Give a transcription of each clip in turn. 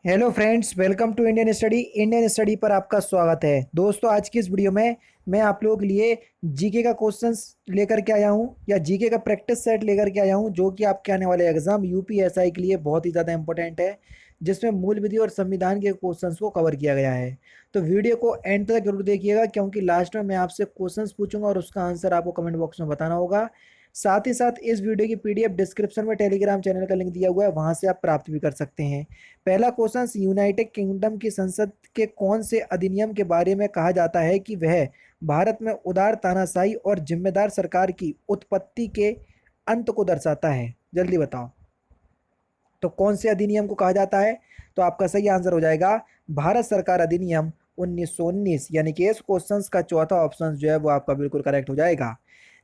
Hello friends, welcome to Indian study पर आपका स्वागत है। दोस्तों, आज की इस वीडियो में मैं आप लोगों के लिए जीके का क्वेश्चंस लेकर के आया हूं या जीके का प्रैक्टिस सेट लेकर के आया हूं, जो कि आपके आने वाले एग्जाम यूपीएसआई के लिए बहुत ही ज़्यादा इंपॉर्टेंट है, जिसमें मूल विधि और संविधान के क्वेश्चंस को कवर किया गया है। तो वीडियो को एंड तक जरूर देखिएगा, क्योंकि लास्ट में मैं आपसे क्वेश्चंस पूछूंगा और उसका आंसर आपको कमेंट बॉक्स में बताना होगा। साथ ही साथ इस वीडियो की पीडीएफ डिस्क्रिप्शन में टेलीग्राम चैनल का लिंक दिया हुआ है, वहां से आप प्राप्त भी कर सकते हैं। पहला क्वेश्चन, यूनाइटेड किंगडम की संसद के कौन से अधिनियम के बारे में कहा जाता है कि वह भारत में उदार तानाशाही और जिम्मेदार सरकार की उत्पत्ति के अंत को दर्शाता है? जल्दी बताओ। तो कौन से अधिनियम को कहा जाता है? तो आपका सही आंसर हो जाएगा भारत सरकार अधिनियम 1919, यानी कि इस क्वेश्चन का चौथा ऑप्शन जो है वो आपका बिल्कुल करेक्ट हो जाएगा।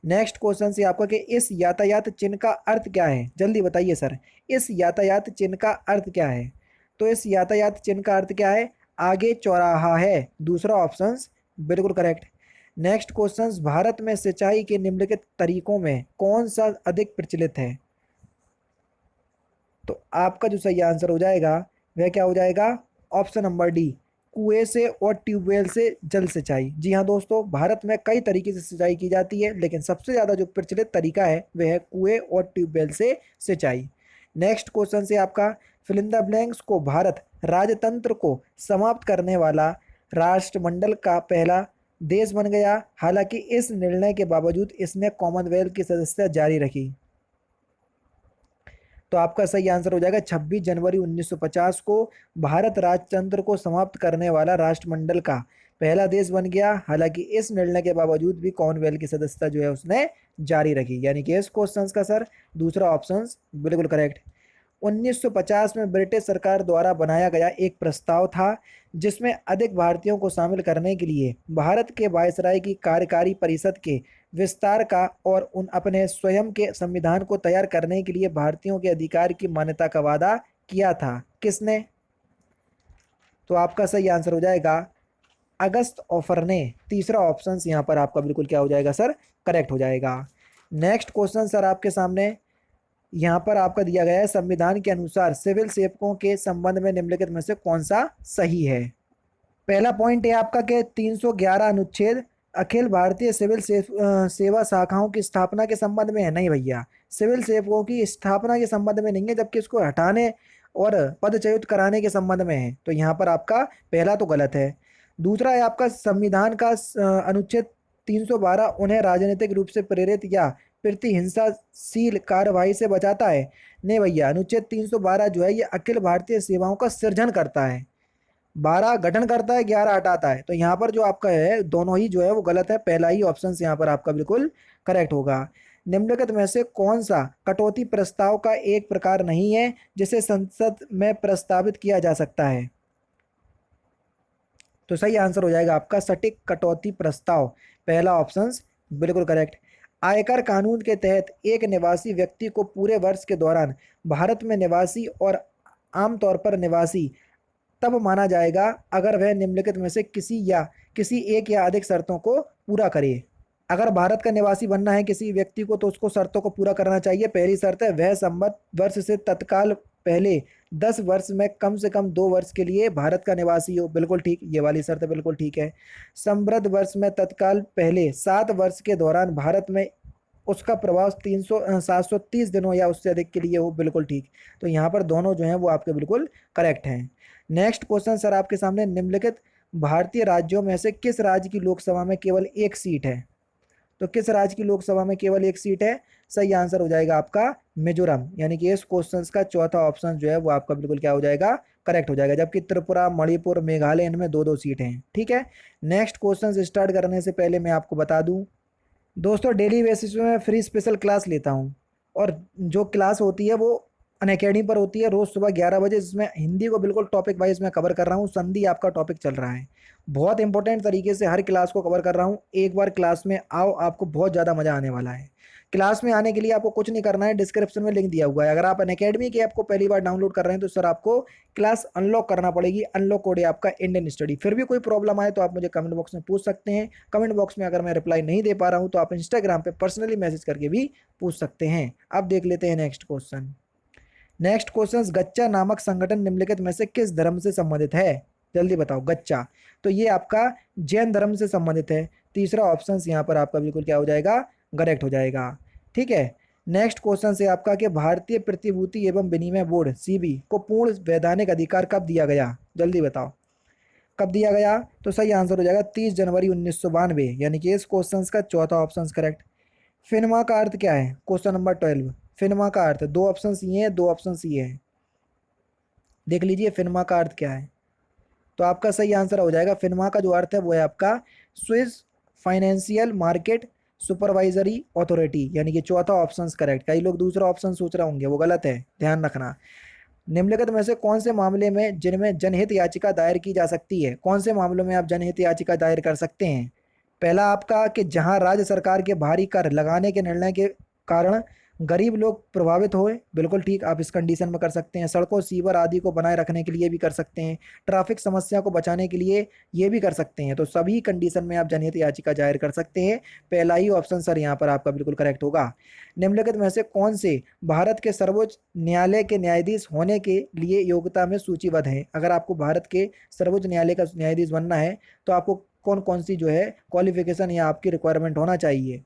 नेक्स्ट क्वेश्चन से आपका कि इस यातायात चिन्ह का अर्थ क्या है? जल्दी बताइए सर, इस यातायात चिन्ह का अर्थ क्या है? तो इस यातायात चिन्ह का अर्थ क्या है? आगे चौराहा है, दूसरा ऑप्शन बिल्कुल करेक्ट। नेक्स्ट क्वेश्चन, भारत में सिंचाई के निम्नलिखित तरीकों में कौन सा अधिक प्रचलित है? तो आपका जो सही आंसर हो जाएगा वह क्या हो जाएगा? ऑप्शन नंबर डी, कुएं से और ट्यूबवेल से जल सिंचाई। जी हाँ दोस्तों, भारत में कई तरीके से सिंचाई की जाती है, लेकिन सबसे ज़्यादा जो प्रचलित तरीका है वह है कुएं और ट्यूबवेल से सिंचाई। नेक्स्ट क्वेश्चन से आपका, फिल इन द ब्लैंक्स को भारत राजतंत्र को समाप्त करने वाला राष्ट्रमंडल का पहला देश बन गया, हालांकि इस निर्णय के बावजूद इसने कॉमनवेल्थ की सदस्यता जारी रखी। तो आपका सही आंसर हो जाएगा 26 जनवरी 1950 को भारत राजतंत्र को समाप्त करने वाला राष्ट्रमंडल का पहला देश बन गया। हालांकि इस निर्णय के बावजूद भी कॉमनवेल्थ की सदस्यता जो है उसने जारी रखी, यानी कि इस क्वेश्चन का सर दूसरा ऑप्शन बिल्कुल करेक्ट। 1950 में ब्रिटिश सरकार द्वारा बनाया गया एक प्रस्ताव था, जिसमें अधिक भारतीयों को शामिल करने के लिए भारत के वायसराय की कार्यकारी परिषद के विस्तार का और उन अपने स्वयं के संविधान को तैयार करने के लिए भारतीयों के अधिकार की मान्यता का वादा किया था। किसने? तो आपका सही आंसर हो जाएगा अगस्त ऑफर ने। तीसरा ऑप्शन यहाँ पर आपका बिल्कुल क्या हो जाएगा सर? करेक्ट हो जाएगा। नेक्स्ट क्वेश्चन सर आपके सामने यहाँ पर आपका दिया गया है, संविधान के अनुसार सिविल सेवकों के संबंध में निम्नलिखित में से कौन सा सही है? पहला पॉइंट है आपका कि 311 अनुच्छेद अखिल भारतीय सेवा शाखाओं की स्थापना के संबंध में है। नहीं भैया, सिविल सेवकों की स्थापना के संबंध में नहीं है, जबकि इसको हटाने और पदच्युत कराने के संबंध में है। तो यहाँ पर आपका पहला तो गलत है। दूसरा है आपका, संविधान का अनुच्छेद 312 उन्हें राजनीतिक रूप से प्रेरित या प्रतिहिंसाशील कार्यवाही से बचाता है। नहीं भैया, अनुच्छेद 312 जो है ये अखिल भारतीय सेवाओं का सृजन करता है। 12 गठन करता है, 11 हटाता है। तो यहाँ पर जो आपका है दोनों ही जो है वो गलत है। पहला ही ऑप्शन यहाँ पर आपका बिल्कुल करेक्ट होगा। निम्नलिखित में से कौन सा कटौती प्रस्ताव का एक प्रकार नहीं है जिसे संसद में प्रस्तावित किया जा सकता है? तो सही आंसर हो जाएगा आपका सटीक कटौती प्रस्ताव, पहला ऑप्शन बिल्कुल करेक्ट। आयकर कानून के तहत एक निवासी व्यक्ति को पूरे वर्ष के दौरान भारत में निवासी और आमतौर पर निवासी तब माना जाएगा अगर वह निम्नलिखित में से किसी एक या अधिक शर्तों को पूरा करे। अगर भारत का निवासी बनना है किसी व्यक्ति को, तो उसको शर्तों को पूरा करना चाहिए। पहली शर्त है वह संबद्ध वर्ष से तत्काल पहले 10 वर्ष में कम से कम 2 वर्ष के लिए भारत का निवासी हो। बिल्कुल ठीक, ये वाली शर्त बिल्कुल ठीक है। संबद्ध वर्ष में तत्काल पहले 7 वर्ष के दौरान भारत में उसका प्रवास 730 दिनों या उससे अधिक के लिए हो। बिल्कुल ठीक। तो यहाँ पर दोनों जो हैं वो आपके बिल्कुल करेक्ट हैं। नेक्स्ट क्वेश्चन सर आपके सामने, निम्नलिखित भारतीय राज्यों में से किस राज्य की लोकसभा में केवल एक सीट है? तो किस राज्य की लोकसभा में केवल एक सीट है? सही आंसर हो जाएगा आपका मिजोरम, यानी कि इस क्वेश्चन का चौथा ऑप्शन जो है वो आपका बिल्कुल क्या हो जाएगा? करेक्ट हो जाएगा। जबकि त्रिपुरा, मणिपुर, मेघालय, इनमें 2-2 सीटें हैं। ठीक है। नेक्स्ट क्वेश्चन स्टार्ट करने से पहले मैं आपको बता दूं, दोस्तों डेली बेसिस पे मैं फ्री स्पेशल क्लास लेता हूँ, और जो क्लास होती है वो अनअकैडमी पर होती है रोज़ सुबह 11 बजे, जिसमें हिंदी को बिल्कुल टॉपिक वाइज मैं कवर कर रहा हूँ। संधि आपका टॉपिक चल रहा है, बहुत इंपॉर्टेंट तरीके से हर क्लास को कवर कर रहा हूँ। एक बार क्लास में आओ, आपको बहुत ज़्यादा मज़ा आने वाला है। क्लास में आने के लिए आपको कुछ नहीं करना है, डिस्क्रिप्शन में लिंक दिया हुआ है। अगर आप अनअकैडमी की ऐप को पहली बार डाउनलोड कर रहे हैं तो सर आपको क्लास अनलॉक करना पड़ेगी। अनलॉक कोड है आपका इंडियन स्टडी। फिर भी कोई प्रॉब्लम आए तो आप मुझे कमेंट बॉक्स में पूछ सकते हैं। कमेंट बॉक्स में अगर मैं रिप्लाई नहीं दे पा रहा हूँ तो आप इंस्टाग्राम पे पर्सनली मैसेज करके भी पूछ सकते हैं। अब देख लेते हैं नेक्स्ट क्वेश्चन। नेक्स्ट क्वेश्चन, गच्चा नामक संगठन निम्नलिखित में से किस धर्म से संबंधित है? जल्दी बताओ। गच्चा, तो ये आपका जैन धर्म से संबंधित है। तीसरा ऑप्शन यहाँ पर आपका बिल्कुल क्या हो जाएगा? करेक्ट हो जाएगा। ठीक है। नेक्स्ट क्वेश्चन से आपका कि भारतीय प्रतिभूति एवं विनिमय बोर्ड सीबी को पूर्ण वैधानिक अधिकार कब दिया गया? जल्दी बताओ, कब दिया गया? तो सही आंसर हो जाएगा 30 जनवरी 1992, यानी कि इस क्वेश्चन का चौथा ऑप्शन करेक्ट। फिनमा का अर्थ क्या है? क्वेश्चन नंबर 12, फिनमा का अर्थ, दो ऑप्शन ये है, दो ऑप्शन ये है, देख लीजिए फिनमा का अर्थ क्या है। तो आपका सही आंसर हो जाएगा, फिनमा का जो अर्थ है वो है आपका Swiss financial market supervisory authority, यानी कि चौथा ऑप्शन करेक्ट। कई लोग दूसरा ऑप्शन सोच रहे होंगे, वो गलत है, ध्यान रखना। निम्नलिखित में से कौन से मामले में जिनमें जनहित याचिका दायर की जा सकती है? कौन से मामलों में आप जनहित याचिका दायर कर सकते हैं? पहला आपका कि जहां राज्य सरकार के भारी कर लगाने के निर्णय के कारण गरीब लोग प्रभावित होए, बिल्कुल ठीक, आप इस कंडीशन में कर सकते हैं। सड़कों, सीवर आदि को बनाए रखने के लिए भी कर सकते हैं। ट्रैफिक समस्या को बचाने के लिए ये भी कर सकते हैं। तो सभी कंडीशन में आप जनहित याचिका दायर कर सकते हैं। पहला ही ऑप्शन सर यहाँ पर आपका बिल्कुल करेक्ट होगा। निम्नलिखित में से कौन से भारत के सर्वोच्च न्यायालय के न्यायाधीश होने के लिए योग्यता में सूचीबद्ध है? अगर आपको भारत के सर्वोच्च न्यायालय का न्यायाधीश बनना है तो आपको कौन कौन सी जो है क्वालिफिकेशन या आपकी रिक्वायरमेंट होना चाहिए?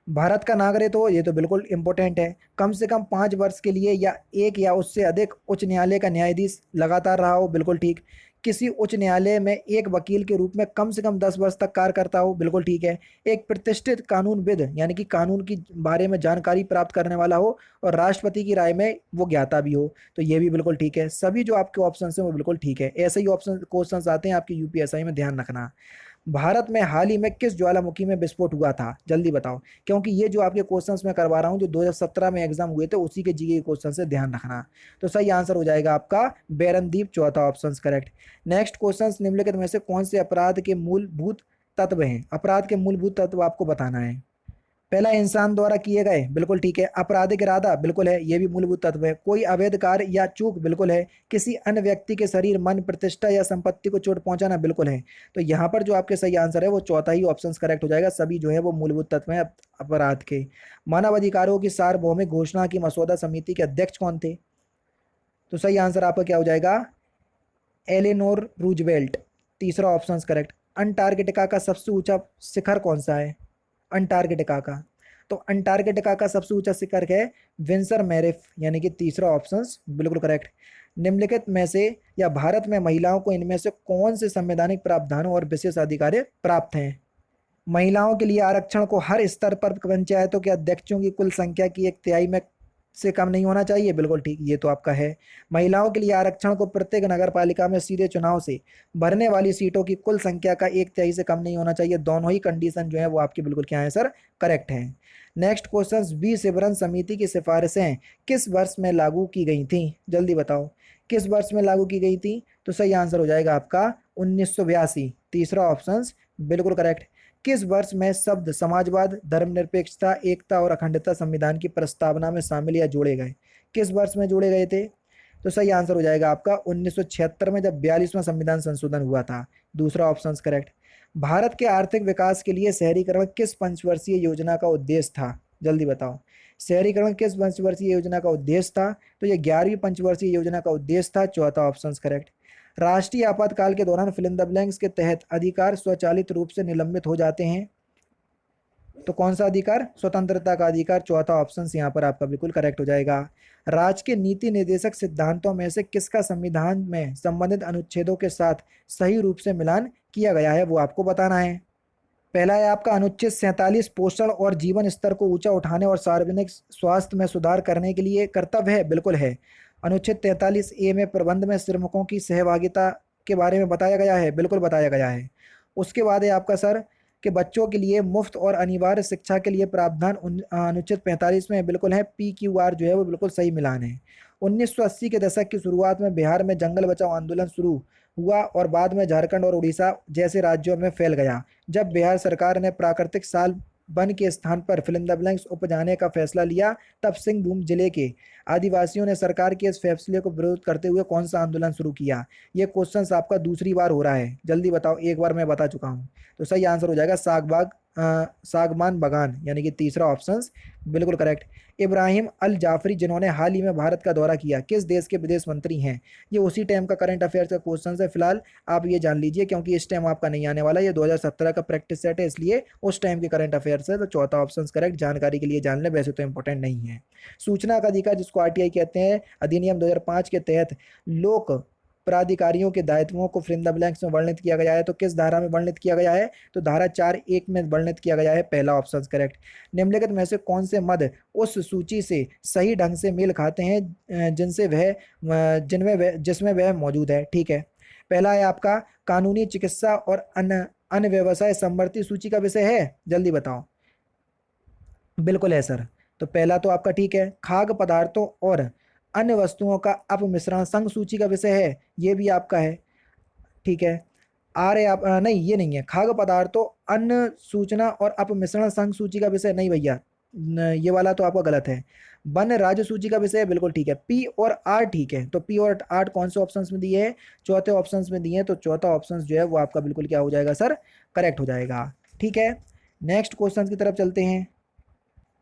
भारत का नागरिक हो, ये तो बिल्कुल इंपॉर्टेंट है। कम से कम 5 वर्ष के लिए या एक या उससे अधिक उच्च न्यायालय का न्यायाधीश लगातार रहा हो, बिल्कुल ठीक। किसी उच्च न्यायालय में एक वकील के रूप में कम से कम 10 वर्ष तक कार्य करता हो, बिल्कुल ठीक है। एक प्रतिष्ठित कानूनविद, यानी कि कानून की बारे में जानकारी प्राप्त करने वाला हो और राष्ट्रपति की राय में वो ज्ञाता भी हो, तो ये भी बिल्कुल ठीक है। सभी जो आपके ऑप्शन हैं वो बिल्कुल ठीक है। ऐसे ही ऑप्शन क्वेश्चन आते हैं आपकी यूपीएसआई में, ध्यान रखना। भारत में हाल ही में किस ज्वालामुखी में विस्फोट हुआ था? जल्दी बताओ, क्योंकि ये जो आपके क्वेश्चंस मैं करवा रहा हूँ जो 2017 में एग्जाम हुए थे उसी के जीके क्वेश्चन से, ध्यान रखना। तो सही आंसर हो जाएगा आपका बैरनदीप, चौथा ऑप्शन करेक्ट। नेक्स्ट क्वेश्चन, निम्नलिखित में से कौन से अपराध के मूलभूत तत्व हैं? अपराध के मूलभूत तत्व आपको बताना है। पहला, इंसान द्वारा किए गए, बिल्कुल ठीक है। आपराधिक इरादा, बिल्कुल है, ये भी मूलभूत तत्व है। कोई अवैध कार्य या चूक, बिल्कुल है। किसी अन्य व्यक्ति के शरीर, मन, प्रतिष्ठा या संपत्ति को चोट पहुंचाना, बिल्कुल है। तो यहाँ पर जो आपके सही आंसर है वो चौथा ही ऑप्शन करेक्ट हो जाएगा। सभी जो है वो मूलभूत तत्व हैं अपराध के। मानव अधिकारों की सार्वभौमिक घोषणा की मसौदा समिति के अध्यक्ष कौन थे? तो सही आंसर आपका क्या हो जाएगा? एलेनोर रूजवेल्ट, तीसरा ऑप्शन करेक्ट। अंटार्कटिका का सबसे ऊंचा शिखर कौन सा है? अंटार्कटिका का, तो अंटार्कटिका का सबसे ऊंचा शिखर है विंसर मैरिफ, यानी कि तीसरा ऑप्शन बिल्कुल करेक्ट। निम्नलिखित में से या भारत में महिलाओं को इनमें से कौन से संवैधानिक प्रावधानों और विशेष अधिकार प्राप्त हैं? महिलाओं के लिए आरक्षण को हर स्तर पर पंचायतों के अध्यक्षों की कुल संख्या की 1/3 में से कम नहीं होना चाहिए, बिल्कुल ठीक, ये तो आपका है। महिलाओं के लिए आरक्षण को प्रत्येक नगर पालिका में सीधे चुनाव से भरने वाली सीटों की कुल संख्या का 1/3 से कम नहीं होना चाहिए। दोनों ही कंडीशन जो है वो आपकी बिल्कुल क्या है सर? करेक्ट है। नेक्स्ट क्वेश्चन, बी सिबरन समिति की सिफारिशें किस वर्ष में लागू की गई थी? जल्दी बताओ, किस वर्ष में लागू की गई थी? तो सही आंसर हो जाएगा आपका 1982, तीसरा ऑप्शन बिल्कुल करेक्ट। किस वर्ष में शब्द समाजवाद, धर्मनिरपेक्षता, एकता और अखंडता संविधान की प्रस्तावना में शामिल या जोड़े गए? किस वर्ष में जोड़े गए थे? तो सही आंसर हो जाएगा आपका 1976 में, जब 42वां संविधान संशोधन हुआ था, दूसरा ऑप्शन करेक्ट। भारत के आर्थिक विकास के लिए शहरीकरण किस पंचवर्षीय योजना का उद्देश्य था? जल्दी बताओ, शहरीकरण किस पंचवर्षीय योजना का उद्देश्य था? तो ये 11वीं पंचवर्षीय योजना का उद्देश्य था, चौथा ऑप्शन करेक्ट। राष्ट्रीय आपातकाल के दौरान फिल इन द ब्लैंक्स के तहत अधिकार स्वचालित रूप से निलंबित हो जाते हैं, तो कौन सा अधिकार? स्वतंत्रता का अधिकार, चौथा ऑप्शन यहाँ पर आपका बिल्कुल करेक्ट हो जाएगा। राज्य के नीति निर्देशक सिद्धांतों में से किसका संविधान में संबंधित अनुच्छेदों के साथ सही रूप से मिलान किया गया है, वो आपको बताना है। पहला है आपका अनुच्छेद 47 पोषण और जीवन स्तर को ऊंचा उठाने और सार्वजनिक स्वास्थ्य में सुधार करने के लिए कर्तव्य है, बिल्कुल है। अनुच्छेद 43A में प्रबंध में श्रमिकों की सहभागिता के बारे में बताया गया है, बिल्कुल बताया गया है। उसके बाद है आपका सर कि बच्चों के लिए मुफ्त और अनिवार्य शिक्षा के लिए प्रावधान अनुच्छेद 45 में बिल्कुल है। PQR जो है वो बिल्कुल सही मिलान है। 1980 के दशक की शुरुआत में बिहार में जंगल बचाओ आंदोलन शुरू हुआ और बाद में झारखंड और उड़ीसा जैसे राज्यों में फैल गया। जब बिहार सरकार ने प्राकृतिक साल वन के स्थान पर फिल इन द ब्लैंक्स उपजाने का फैसला लिया, तब सिंहभूम जिले के आदिवासियों ने सरकार के इस फैसले को विरोध करते हुए कौन सा आंदोलन शुरू किया? ये क्वेश्चन आपका दूसरी बार हो रहा है, जल्दी बताओ, एक बार मैं बता चुका हूँ। तो सही आंसर हो जाएगा सागमान बगान, यानी कि तीसरा ऑप्शन बिल्कुल करेक्ट। इब्राहिम अल जाफरी जिन्होंने हाल ही में भारत का दौरा किया, किस देश के विदेश मंत्री हैं? ये उसी टाइम का करंट अफेयर्स का क्वेश्चन है, फिलहाल आप ये जान लीजिए, क्योंकि इस टाइम आपका नहीं आने वाला, ये 2017 का प्रैक्टिस सेट है, इसलिए उस टाइम के करंट अफेयर्स है। तो चौथा ऑप्शन करेक्ट, जानकारी के लिए जान लें, वैसे तो इंपॉर्टेंट नहीं है। सूचना का अधिकार, जिसको आरटीआई कहते हैं, अधिनियम 2005 के तहत लोक प्राधिकारियों के दायित्वों को फिल इन द ब्लैंक्स में वर्णित किया गया है। तो किस धारा में वर्णित किया गया है? तो धारा 4(1) में वर्णित किया गया है, पहला ऑप्शन करेक्ट। निम्नलिखित में से कौन से मद उस सूची से सही ढंग से मेल खाते हैं जिनसे वह जिनमें वह जिसमें वह मौजूद है? ठीक है, पहला है आपका कानूनी चिकित्सा और अन्य व्यवसाय समवर्ती सूची का विषय है, जल्दी बताओ। बिल्कुल है सर। तो पहला तो आपका ठीक है, खाद्य पदार्थों और अन्य वस्तुओं का अपमिश्रण संघ सूची का विषय है, ये भी आपका है। ठीक है, आ रहे आप नहीं, ये नहीं है, खाद्य पदार्थों अन्य सूचना और अपमिश्रण संघ सूची का विषय नहीं भैया, ये वाला तो आपका गलत है। वन राज्य सूची का विषय है, बिल्कुल ठीक है। पी और आर ठीक है, तो पी और आर कौन से ऑप्शंस में दिए हैं? चौथे ऑप्शंस में दिए हैं, तो चौथा ऑप्शन जो है वो आपका बिल्कुल क्या हो जाएगा सर? करेक्ट हो जाएगा। ठीक है, नेक्स्ट क्वेश्चन की तरफ चलते हैं।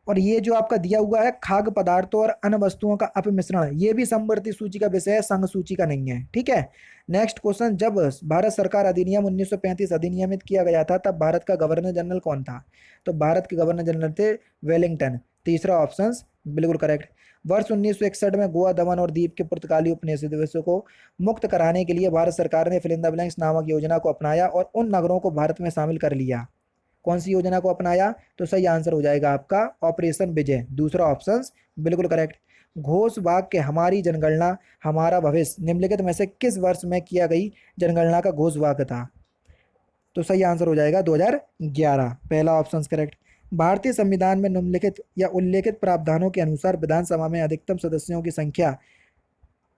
और ये जो आपका दिया हुआ है खाद्य पदार्थों और अन्य वस्तुओं का अपमिश्रण, ये भी समवर्ती सूची का विषय है, संघ सूची का नहीं है। ठीक है, नेक्स्ट क्वेश्चन, जब भारत सरकार अधिनियम 1935 अधिनियमित किया गया था, तब भारत का गवर्नर जनरल कौन था? तो भारत के गवर्नर जनरल थे वेलिंगटन, तीसरा ऑप्शन बिल्कुल करेक्ट। वर्ष 1961 में गोवा, दमन और दीव के पुर्तगाली उपनिवेशों को मुक्त कराने के लिए भारत सरकार ने फिल इन द ब्लैंक्स नामक योजना को अपनाया और उन नगरों को भारत में शामिल कर लिया। कौन सी योजना को अपनाया? तो सही आंसर हो जाएगा आपका ऑपरेशन विजय, दूसरा ऑप्शन बिल्कुल करेक्ट। घोष वाक्य के हमारी जनगणना हमारा भविष्य निम्नलिखित में से किस वर्ष में किया गई जनगणना का घोष वाक्य था? तो सही आंसर हो जाएगा 2011, पहला ऑप्शन करेक्ट। भारतीय संविधान में निम्नलिखित या उल्लेखित प्रावधानों के अनुसार विधानसभा में अधिकतम सदस्यों की संख्या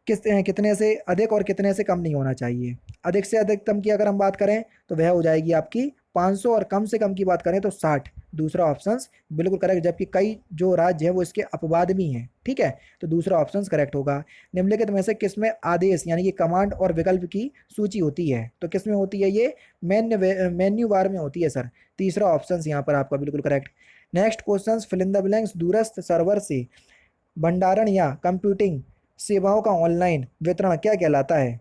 कितने से अधिक और कितने से कम नहीं होना चाहिए? अधिक से अधिकतम की अगर हम बात करें तो वह हो जाएगी आपकी 500, और कम से कम की बात करें तो 60, दूसरा ऑप्शन बिल्कुल करेक्ट, जबकि कई जो राज्य हैं वो इसके अपवाद भी हैं। ठीक है, तो दूसरा ऑप्शन करेक्ट होगा। निम्नलिखित में से किसमें आदेश यानी कि कमांड और विकल्प की सूची होती है? तो किसमें होती है? ये मेन्यू बार में होती है सर, तीसरा ऑप्शन यहाँ पर आपका बिल्कुल correct. Next question, fill in the blanks, दूरस्थ सर्वर से भंडारण या कंप्यूटिंग सेवाओं का ऑनलाइन वितरण क्या कहलाता है?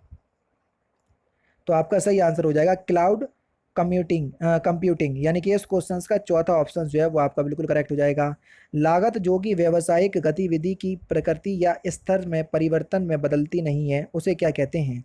तो आपका सही आंसर हो जाएगा क्लाउड कंप्यूटिंग, यानी कि इस क्वेश्चन का चौथा ऑप्शन जो है वो आपका बिल्कुल करेक्ट हो जाएगा। लागत जो कि व्यावसायिक गतिविधि की प्रकृति या स्तर में परिवर्तन में बदलती नहीं है, उसे क्या कहते हैं?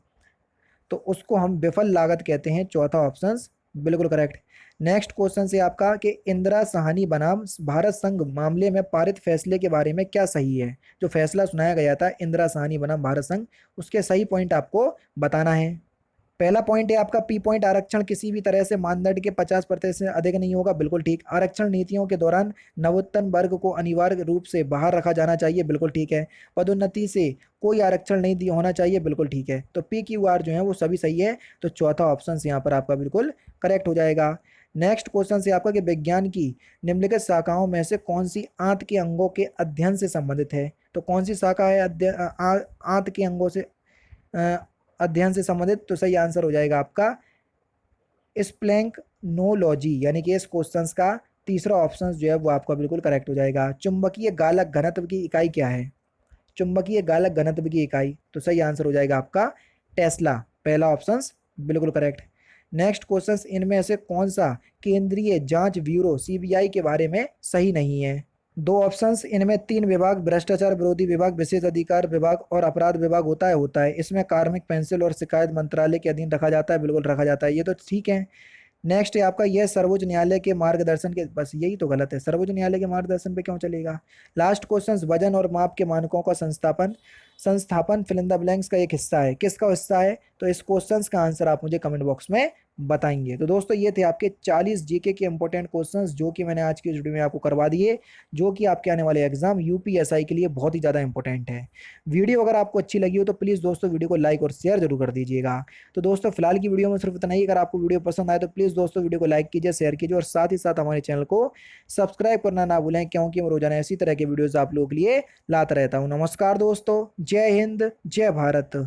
तो उसको हम विफल लागत कहते हैं, चौथा ऑप्शन बिल्कुल करेक्ट। नेक्स्ट क्वेश्चन से आपका कि इंदिरा साहनी बनाम भारत संघ मामले में पारित फैसले के बारे में क्या सही है? जो फैसला सुनाया गया था इंदिरा साहनी बनाम भारत संघ, उसके सही पॉइंट आपको बताना है। पहला पॉइंट है आपका पी पॉइंट, आरक्षण किसी भी तरह से मानदंड के 50% से अधिक नहीं होगा, बिल्कुल ठीक। आरक्षण नीतियों के दौरान नवोत्तम वर्ग को अनिवार्य रूप से बाहर रखा जाना चाहिए, बिल्कुल ठीक है। पदोन्नति से कोई आरक्षण नहीं दिया होना चाहिए, बिल्कुल ठीक है। तो पी क्यू आर जो है वो सभी सही है, तो चौथा ऑप्शन यहाँ पर आपका बिल्कुल करेक्ट हो जाएगा। नेक्स्ट क्वेश्चन से आपका कि विज्ञान की निम्नलिखित शाखाओं में से कौन सी आंत के अंगों के अध्ययन से संबंधित है? तो कौन सी शाखा है आंत के अंगों से अध्ययन से संबंधित? तो सही आंसर हो जाएगा आपका स्प्लैंकनोलॉजी, यानी कि इस क्वेश्चन का तीसरा ऑप्शन जो है वो आपका बिल्कुल करेक्ट हो जाएगा। चुंबकीय गालक घनत्व की इकाई क्या है? चुंबकीय गालक घनत्व की इकाई, तो सही आंसर हो जाएगा आपका टेस्ला, पहला ऑप्शन बिल्कुल करेक्ट। नेक्स्ट क्वेश्चन, इनमें से कौन सा केंद्रीय जांच ब्यूरो सीबीआई के बारे में सही नहीं है? दो ऑप्शंस, इनमें 3 विभाग, भ्रष्टाचार विरोधी विभाग, विशेष अधिकार विभाग और अपराध विभाग होता है। इसमें कार्मिक पेंसिल और शिकायत मंत्रालय के अधीन रखा जाता है, बिल्कुल रखा जाता है, ये तो ठीक है। नेक्स्ट है आपका यह सर्वोच्च न्यायालय के मार्गदर्शन के, बस यही तो गलत है, सर्वोच्च न्यायालय के मार्गदर्शन पे क्यों चलेगा? लास्ट क्वेश्चन, वजन और माप के मानकों का संस्थापन फिल इन द ब्लैंक्स का एक हिस्सा है, किसका हिस्सा है? तो इस क्वेश्चन का आंसर आप मुझे कमेंट बॉक्स में बताएंगे। तो दोस्तों ये थे आपके 40 जीके के इंपॉर्टेंट क्वेश्चंस जो कि मैंने आज की इस वीडियो में आपको करवा दिए, जो कि आपके आने वाले एग्जाम यूपीएसआई के लिए बहुत ही ज़्यादा इंपॉर्टेंट है। वीडियो अगर आपको अच्छी लगी हो तो प्लीज़ दोस्तों वीडियो को लाइक और शेयर जरूर कर दीजिएगा। तो दोस्तों फिलहाल की वीडियो में सिर्फ इतना ही। अगर आपको वीडियो पसंद आए तो प्लीज़ दोस्तों वीडियो को लाइक कीजिए, शेयर कीजिए और साथ ही साथ हमारे चैनल को सब्सक्राइब करना ना भूलें, क्योंकि मैं रोजाना इसी तरह के वीडियोज़ आप लोगों के लिए लाता रहता हूँ। नमस्कार दोस्तों, जय हिंद, जय भारत।